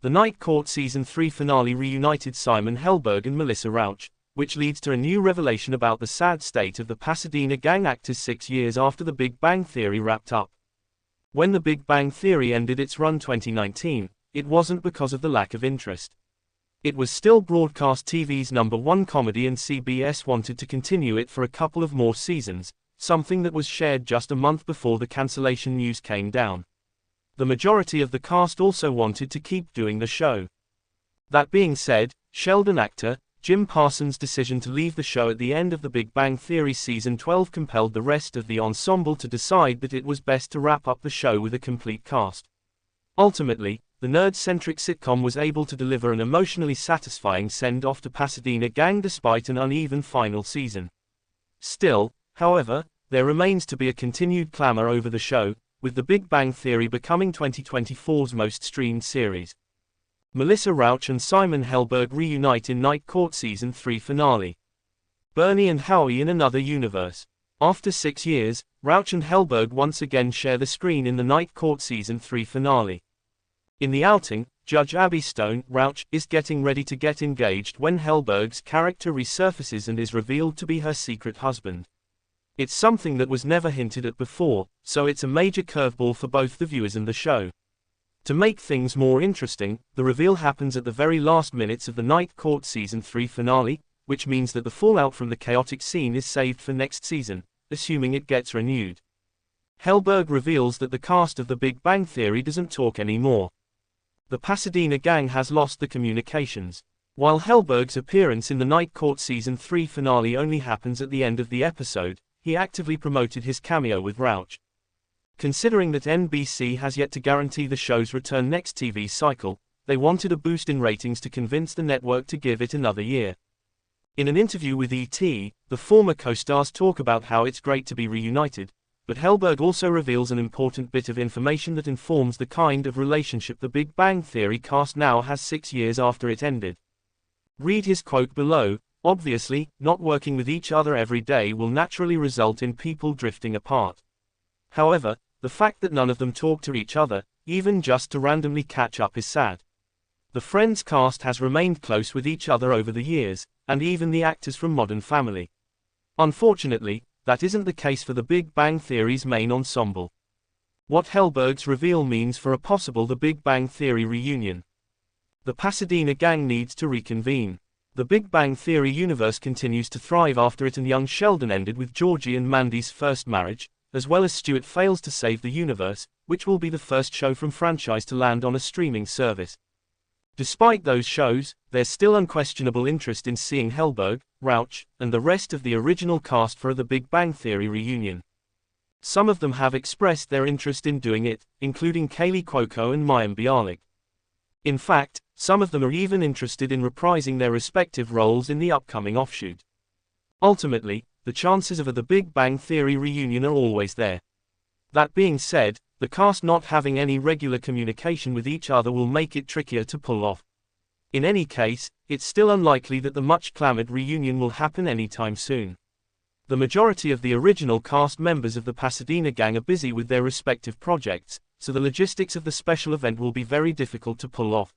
The Night Court Season 3 finale reunited Simon Helberg and Melissa Rauch, which leads to a new revelation about the sad state of the Pasadena gang actors 6 years after The Big Bang Theory wrapped up. When The Big Bang Theory ended its run 2019, it wasn't because of the lack of interest. It was still broadcast TV's #1 comedy and CBS wanted to continue it for a couple of more seasons, something that was shared just a month before the cancellation news came down. The majority of the cast also wanted to keep doing the show. That being said, Sheldon actor Jim Parsons' decision to leave the show at the end of The Big Bang Theory Season 12 compelled the rest of the ensemble to decide that it was best to wrap up the show with a complete cast. Ultimately, the nerd-centric sitcom was able to deliver an emotionally satisfying send-off to Pasadena gang despite an uneven final season. Still, however, there remains to be a continued clamor over the show, with The Big Bang Theory becoming 2024's most streamed series. Melissa Rauch and Simon Helberg reunite in Night Court Season 3 finale. Bernie and Howie in another universe. After 6 years, Rauch and Helberg once again share the screen in the Night Court Season 3 finale. In the outing, Judge Abby Stone, Rauch, is getting ready to get engaged when Helberg's character resurfaces and is revealed to be her secret husband. It's something that was never hinted at before, so it's a major curveball for both the viewers and the show. To make things more interesting, the reveal happens at the very last minutes of the Night Court Season 3 finale, which means that the fallout from the chaotic scene is saved for next season, assuming it gets renewed. Helberg reveals that the cast of The Big Bang Theory doesn't talk anymore. The Pasadena gang has lost the communications. While Helberg's appearance in the Night Court Season 3 finale only happens at the end of the episode, he actively promoted his cameo with Rauch. Considering that NBC has yet to guarantee the show's return next TV cycle, they wanted a boost in ratings to convince the network to give it another year. In an interview with ET, the former co-stars talk about how it's great to be reunited, but Helberg also reveals an important bit of information that informs the kind of relationship the Big Bang Theory cast now has 6 years after it ended. Read his quote below. Obviously, not working with each other every day will naturally result in people drifting apart. However, the fact that none of them talk to each other, even just to randomly catch up, is sad. The Friends cast has remained close with each other over the years, and even the actors from Modern Family. Unfortunately, that isn't the case for The Big Bang Theory's main ensemble. What Helberg's reveal means for a possible The Big Bang Theory reunion. The Pasadena gang needs to reconvene. The Big Bang Theory universe continues to thrive after it and young Sheldon ended with Georgie and Mandy's first marriage, as well as Stuart fails to save the universe, which will be the first show from franchise to land on a streaming service. Despite those shows, there's still unquestionable interest in seeing Helberg, Rauch, and the rest of the original cast for The Big Bang Theory reunion. Some of them have expressed their interest in doing it, including Kaylee Cuoco and Mayim Bialik. In fact, some of them are even interested in reprising their respective roles in the upcoming offshoot. Ultimately, the chances of The Big Bang Theory reunion are always there. That being said, the cast not having any regular communication with each other will make it trickier to pull off. In any case, it's still unlikely that the much-clamored reunion will happen anytime soon. The majority of the original cast members of the Pasadena gang are busy with their respective projects, so the logistics of the special event will be very difficult to pull off.